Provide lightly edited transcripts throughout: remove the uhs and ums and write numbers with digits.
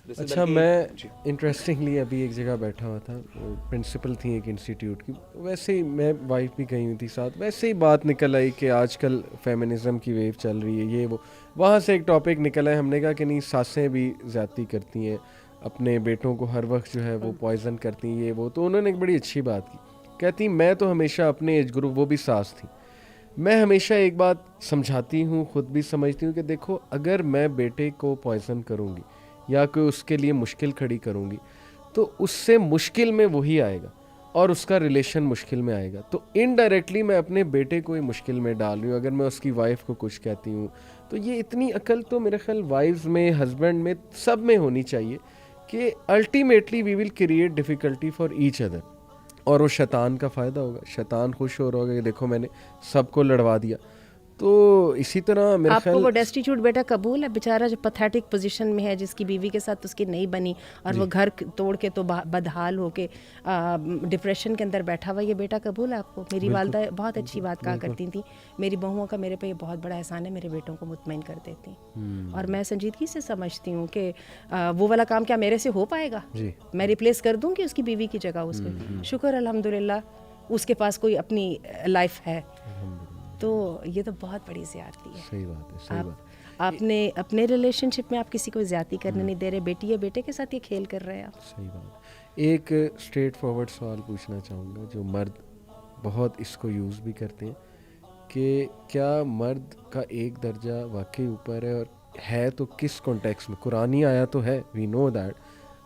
اچھا میں انٹرسٹنگلی ابھی ایک جگہ بیٹھا ہوا تھا, پرنسپل تھیں ایک انسٹیٹیوٹ کی, ویسے ہی میں وائف بھی گئی ہوئی تھی ساتھ, ویسے ہی بات نکل آئی کہ آج کل فیمنزم کی ویو چل رہی ہے یہ وہ, وہاں سے ایک ٹاپک نکل آیا, ہم نے کہا کہ نہیں ساسیں بھی زیادتی کرتی ہیں, اپنے بیٹوں کو ہر وقت جو ہے وہ پوائزن کرتی ہیں یہ وہ, تو انہوں نے ایک بڑی اچھی بات کی, کہتی میں تو ہمیشہ اپنے ایج گروپ, وہ بھی ساس تھی, میں ہمیشہ ایک بات سمجھاتی ہوں, خود بھی سمجھتی ہوں کہ دیکھو اگر میں بیٹے کو پوائزن کروں گی یا کوئی اس کے لیے مشکل کھڑی کروں گی تو اس سے مشکل میں وہی آئے گا اور اس کا ریلیشن مشکل میں آئے گا, تو انڈائریکٹلی میں اپنے بیٹے کو ہی مشکل میں ڈال رہی ہوں اگر میں اس کی وائف کو کچھ کہتی ہوں. تو یہ اتنی عقل تو میرے خیال وائفز میں, ہسبینڈ میں, سب میں ہونی چاہیے کہ ultimately we will create difficulty for each other, اور وہ شیطان کا فائدہ ہوگا, شیطان خوش ہو رہا ہوگا کہ دیکھو میں نے سب کو لڑوا دیا. تو اسی طرح میرا آپ خیال کو وہ ڈیسٹیٹیوٹ بیٹا قبول ہے, بیچارہ جو پتھیٹک پوزیشن میں ہے, جس کی بیوی کے ساتھ اس کی نہیں بنی اور وہ گھر توڑ کے تو بدحال ہو کے ڈپریشن کے اندر بیٹھا ہوا, یہ بیٹا قبول ہے آپ کو؟ میری والدہ بہت اچھی بات کہا کرتی تھیں, میری بہوؤں کا میرے پہ یہ بہت بڑا احسان ہے, میرے بیٹوں کو مطمئن کر دیتی, اور میں سنجیدگی سے سمجھتی ہوں کہ وہ والا کام کیا میرے سے ہو پائے گا؟ میں ریپلیس کر دوں گی اس کی بیوی کی جگہ اس کو؟ شکر الحمدللہ اس کے پاس کوئی اپنی لائف ہے, تو یہ تو بہت بڑی زیادتی ہے. صحیح بات ہے, صحیح بات. آپ نے اپنے ریلیشن شپ میں آپ کسی کو زیادتی کرنے نہیں دے رہے, بیٹی یا بیٹے کے ساتھ یہ کھیل کر رہے ہیں آپ. صحیح بات. ایک اسٹریٹ فارورڈ سوال پوچھنا چاہوں گا جو مرد بہت اس کو یوز بھی کرتے ہیں کہ کیا مرد کا ایک درجہ واقعی اوپر ہے, اور ہے تو کس کانٹیکس میں؟ قرآنی آیا تو ہے, وی نو دیٹ,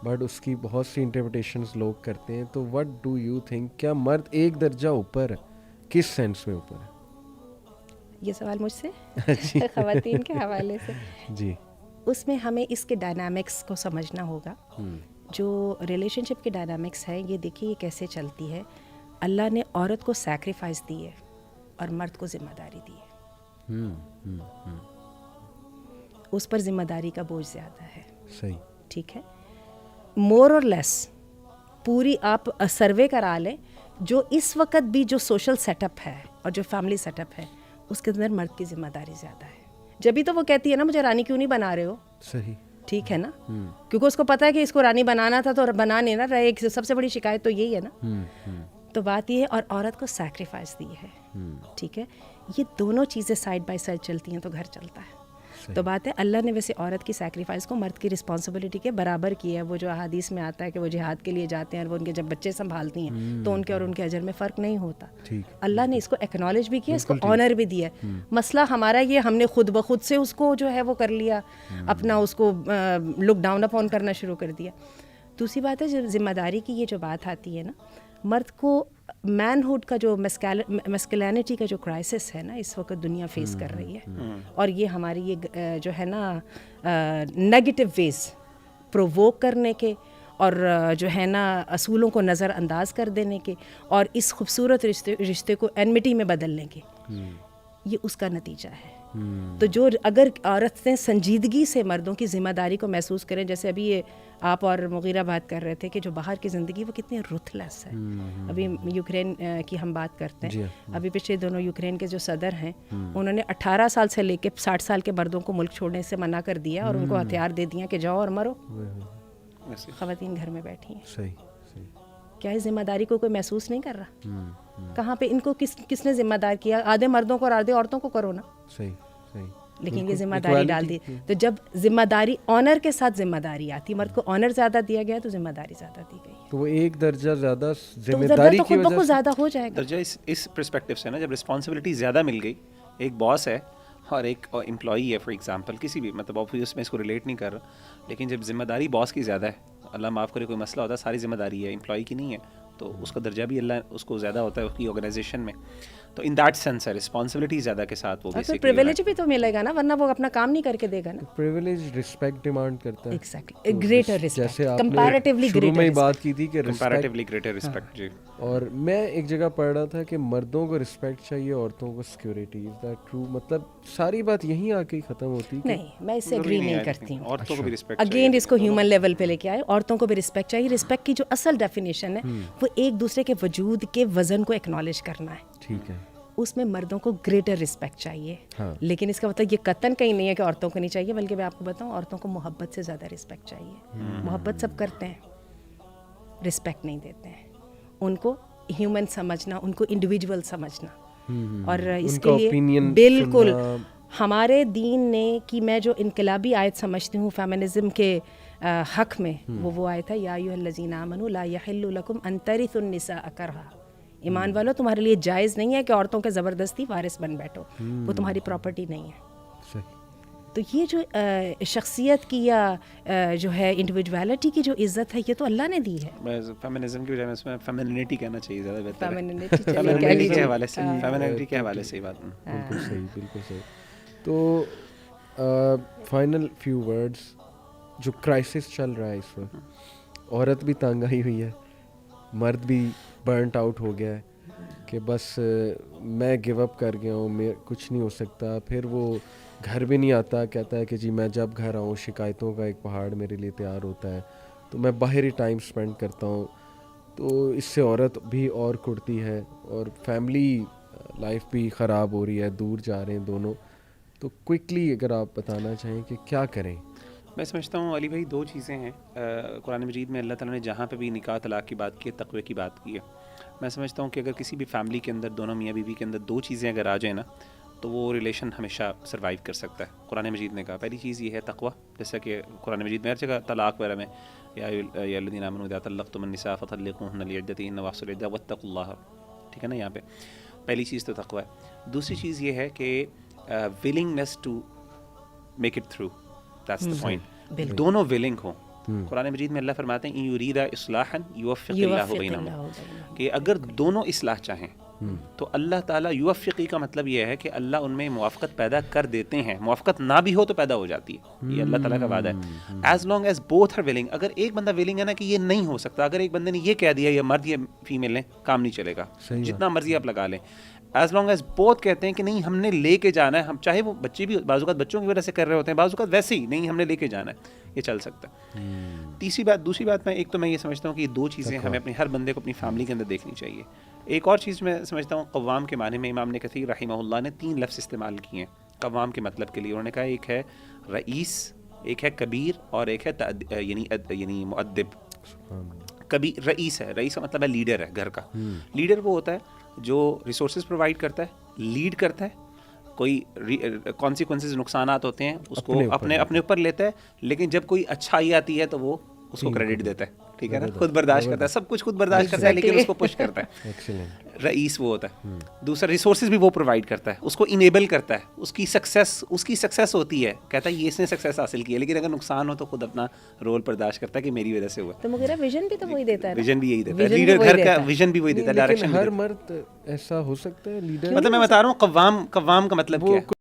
بٹ اس کی بہت سی انٹرپریٹیشنز لوگ کرتے ہیں, تو وٹ ڈو یو تھنک, کیا مرد ایک درجہ اوپر ہے, کس سینس میں اوپر ہے؟ یہ سوال مجھ سے خواتین کے حوالے سے جی, اس میں ہمیں اس کے ڈائنامکس کو سمجھنا ہوگا. جو ریلیشن شپ کے ڈائنامکس ہیں, یہ دیکھیے یہ کیسے چلتی ہے. اللہ نے عورت کو سیکریفائس دی ہے اور مرد کو ذمہ داری دی ہے, اس پر ذمہ داری کا بوجھ زیادہ ہے. صحیح, ٹھیک ہے, مور اور لیس پوری آپ سروے کرا لیں, جو اس وقت بھی جو سوشل سیٹ اپ ہے اور جو فیملی سیٹ اپ ہے اس کے اندر مرد کی ذمہ داری زیادہ ہے. جبھی تو وہ کہتی ہے نا مجھے رانی کیوں نہیں بنا رہے ہو. صحیح, ٹھیک ہے نا, کیونکہ اس کو پتا ہے کہ اس کو رانی بنانا تھا تو بنا نہیں نا رہے, سب سے بڑی شکایت تو یہی ہے نا. تو بات یہ ہے, اور عورت کو سیکریفائس دی ہے. ٹھیک ہے, یہ دونوں چیزیں سائڈ بائی سائڈ چلتی ہیں تو گھر چلتا ہے. تو بات ہے اللہ نے ویسے عورت کی سیکریفائس کو مرد کی رسپانسبلٹی کے برابر کی ہے. وہ جو احادیث میں آتا ہے کہ وہ جہاد کے لیے جاتے ہیں اور وہ ان کے جب بچے سنبھالتی ہیں تو ان کے اور ان کے اجر میں فرق نہیں ہوتا. اللہ نے اس کو ایکنالج بھی کیا, اس کو آنر بھی دیا. مسئلہ ہمارا یہ, ہم نے خود بخود سے اس کو جو ہے وہ کر لیا, اپنا اس کو لک ڈاؤن اپ آن کرنا شروع کر دیا. دوسری بات ہے جب ذمہ داری کی یہ جو بات آتی ہے نا, مرد کو مین ہوڈ کا جو میسکلینٹی کا جو کرائسس ہے نا اس وقت دنیا فیس کر رہی ہے, اور یہ ہماری یہ جو ہے نا نیگیٹو ویز پرووک کرنے کے اور جو ہے نا اصولوں کو نظر انداز کر دینے کے اور اس خوبصورت رشتے کو اینمٹی میں بدلنے کے, یہ اس کا نتیجہ ہے. تو جو اگر عورتیں سنجیدگی سے مردوں کی ذمہ داری کو محسوس کریں, جیسے ابھی یہ آپ اور مغیرہ بات کر رہے تھے کہ جو باہر کی زندگی وہ کتنی رتھلیس ہے. ابھی یوکرین کی ہم بات کرتے ہیں, ابھی پچھلے دونوں یوکرین کے جو صدر ہیں انہوں نے 18 سال سے لے کے 60 سال کے مردوں کو ملک چھوڑنے سے منع کر دیا اور ان کو ہتھیار دے دیا کہ جاؤ اور مرو, خواتین گھر میں بیٹھی ہیں. صحیح, صحیح. کیا اس ذمہ داری کو کوئی محسوس نہیں کر رہا؟ کہاں پہ ان کو کس نے ذمہ دار کیا؟ آدھے مردوں کو اور آدھے عورتوں کو کرو نا. صحیح, صحیح. لیکن یہ ذمہ داری ڈال دی. تو جب ذمہ داری آنر کے ساتھ ذمہ داری آتی, مرد کو آنر زیادہ دیا گیا تو ذمہ داری زیادہ دی گئی, تو وہ ایک درجہ زیادہ ذمہ تو داری تو کی خود وجہ بخود زیادہ ہو جائے گا. درجہ اس پرسپیکٹو سے نا, جب رسپانسبلٹی زیادہ مل گئی, ایک باس ہے اور ایک امپلائی ہے فار ایگزامپل, کسی بھی مطلب آفس میں اس کو ریلیٹ نہیں کر رہا, لیکن جب ذمہ داری باس کی زیادہ ہے, اللہ معاف کرے کوئی مسئلہ ہوتا ہے ساری ذمہ داری ہے امپلائی کی نہیں ہے, تو اس کا درجہ بھی اللہ اس کو زیادہ ہوتا ہے اس کی آرگنائزیشن میں. تو ان دیٹ سینس ہے رسپانسبلٹی زیادہ کے ساتھ وہ بیسیکلی پریویلیج بھی تو ملے گا نا, ورنہ وہ اپنا کام نہیں کر کے دے گا نا. پریویلیج رسپیکٹ ڈیمانڈ کرتا ہے. ایگزیکٹلی, گریٹر رسپیکٹ, جیسے آپ کمپیریٹیولی نے شروع میں ہی بات کی تھی کہ کمپیریٹیولی گریٹر رسپیکٹ. جی, اور میں ایک جگہ پڑھ رہا تھا کہ مردوں کو رسپیکٹ چاہیے, عورتوں کو سیکورٹی. Is that true? مطلب ساری بات یہیں آ کے ہی ختم ہوتی ہے. نہیں, میں اس سے اگری نہیں کرتی ہوں. عورتوں کو بھی رسپیکٹ اگین اس کو ہیومن لیول پہ لے کے آئے, عورتوں کو بھی رسپیکٹ چاہیے. رسپیکٹ کی جو اصل ڈیفینیشن ہے وہ ایک دوسرے کے وجود کے وزن کو ایکنالج کرنا ہے. ٹھیک ہے, اس میں مردوں کو گریٹر رسپیکٹ چاہیے. ہاں. لیکن اس کا مطلب یہ قطعاً کہیں نہیں ہے کہ عورتوں کو نہیں چاہیے, بلکہ میں آپ کو بتاؤں عورتوں کو محبت سے زیادہ رسپیکٹ چاہیے. محبت سب کرتے ہیں, رسپیکٹ نہیں دیتے ہیں. ان کو ہیومن سمجھنا, ان کو انڈیویجول سمجھنا, اور اس کے لیے بالکل ہمارے دین نے کہ میں جو انقلابی آیت سمجھتی ہوں فیمنزم کے حق میں, وہ آیت ہے یا ایھا الذین آمنوا لا یحل لکم ان ترثوا النساء کرہا. ایمان والو, تمہارے لیے جائز نہیں ہے کہ عورتوں کے زبردستی وارث بن بیٹھو, وہ تمہاری پراپرٹی نہیں ہے. تو یہ جو شخصیت کی یا جو ہے انڈیویجویلٹی کی جو عزت ہے, یہ تو اللہ نے دی ہے. فیمنزم کی بجائے میں اس میں فیمینینٹی کہنا چاہیے, زیادہ بہتر ہے. فیمینینٹی کے حوالے سے, فیمینینٹی کے حوالے سے بات. بالکل صحیح, بالکل صحیح. تو فائنل فیو ورڈز, جو کرائسس چل رہا ہے اس وقت, عورت بھی تنگ آئی ہوئی ہے, مرد بھی برنٹ آؤٹ ہو گیا ہے کہ بس میں گیو اپ کر گیا ہوں, میں کچھ نہیں ہو سکتا. پھر وہ گھر بھی نہیں آتا, کہتا ہے کہ جی میں جب گھر آؤں شکایتوں کا ایک پہاڑ میرے لیے تیار ہوتا ہے, تو میں باہر ہی ٹائم اسپینڈ کرتا ہوں. تو اس سے عورت بھی اور کڑتی ہے, اور فیملی لائف بھی خراب ہو رہی ہے, دور جا رہے ہیں دونوں. تو کوئکلی اگر آپ بتانا چاہیں کہ کیا کریں. میں سمجھتا ہوں علی بھائی دو چیزیں ہیں. قرآن مجید میں اللہ تعالیٰ نے جہاں پہ بھی نکاح طلاق کی بات کی ہے, تقوی کی بات کی ہے. میں سمجھتا ہوں کہ اگر کسی بھی فیملی کے اندر دونوں میاں بیوی کے اندر دو چیزیں اگر آ جائیں نا, تو وہ ریلیشن ہمیشہ سروائیو کر سکتا ہے. قرآن مجید نے کہا پہلی چیز یہ ہے تقوی, جیسا کہ قرآن مجید میں ہر جگہ طلاق وغیرہ میں یا الذین آمنوا اذا طلقتم النساء فطلقوهن لعدتهن واحصوا العدة واتقوا اللہ, ٹھیک ہے نا. یہاں پہ پہلی چیز تو تقوی ہے. دوسری چیز یہ ہے کہ willingness to make it through, that's the point. دونوں willing ہوں. قرآن مجید میں اللہ فرماتے ہیں یریدا اصلاحا یوفق اللہ بینہما, کہ اگر دونوں اصلاح چاہیں تو اللہ تعالیٰ یوفقی کا مطلب یہ ہے کہ اللہ ان میں موافقت پیدا کر دیتے ہیں. موافقت نہ بھی ہو تو پیدا ہو جاتی ہے, یہ اللہ تعالیٰ کا وعدہ ہے. As long as both are willing. اگر ایک بندہ ولنگ ہے نا کہ یہ نہیں ہو سکتا, اگر ایک بندے نے یہ کہہ دیا یہ مرد یا فیمیل نے, کام نہیں چلے گا, جتنا مرضی آپ لگا لیں. ایز لانگ ایز بوتھ کہتے ہیں کہ نہیں ہم نے لے کے جانا ہے, ہم چاہے وہ بچے بھی بعض اوقات بچوں کی وجہ سے کر رہے ہوتے ہیں, بعض اوقات ویسے ہی نہیں ہم نے لے کے جانا ہے, یہ چل سکتا ہے. دوسری بات میں ایک تو میں یہ سمجھتا ہوں کہ یہ دو چیزیں ہمیں اپنی ہر بندے کو اپنی فیملی کے اندر دیکھنی چاہیے. ایک اور چیز میں سمجھتا ہوں قوام کے معنی میں امام ابن کثیر رحمہ اللہ نے 3 لفظ استعمال کیے ہیں قوام کے مطلب کے لیے. انہوں نے کہا ایک ہے رئیس, ایک ہے کبیر, اور ایک ہے یعنی مؤدب. کبیر رئیس ہے, رئیس کا مطلب ہے لیڈر ہے گھر کا. لیڈر وہ ہوتا ہے جو ریسورسز پرووائڈ کرتا ہے, لیڈ کرتا ہے, کوئی کانسیکوینسز نقصانات ہوتے ہیں اس کو اپنے اوپر لیتا ہے, لیکن جب کوئی اچھائی آتی ہے تو وہ اس کو کریڈٹ دیتا ہے, ٹھیک ہے نا, خود برداشت کرتا ہے, سب کچھ خود برداشت کرتا ہے لیکن اس کو پش کرتا ہے. رئیس وہ ہوتا ہے. دوسرا ریسورسز بھی وہ پرووائڈ کرتا ہے, اس کو انیبل کرتا ہے, اس کی سکسیس ہوتی ہے, کہتا ہے یہ اس نے سکسیس حاصل کی ہے, لیکن اگر نقصان ہو تو خود اپنا رول برداشت کرتا ہے کہ میری وجہ سے ہوا. تو مگر ویژن بھی تو وہی دیتا ہے, ویژن بھی یہی دیتا ہے, لیڈر گھر کا ویژن بھی وہی دیتا ہے, ڈائریکشن. ہر مرد ایسا ہو سکتا ہے لیڈر, مطلب میں بتا رہا ہوں قوام کا مطلب کیا ہے.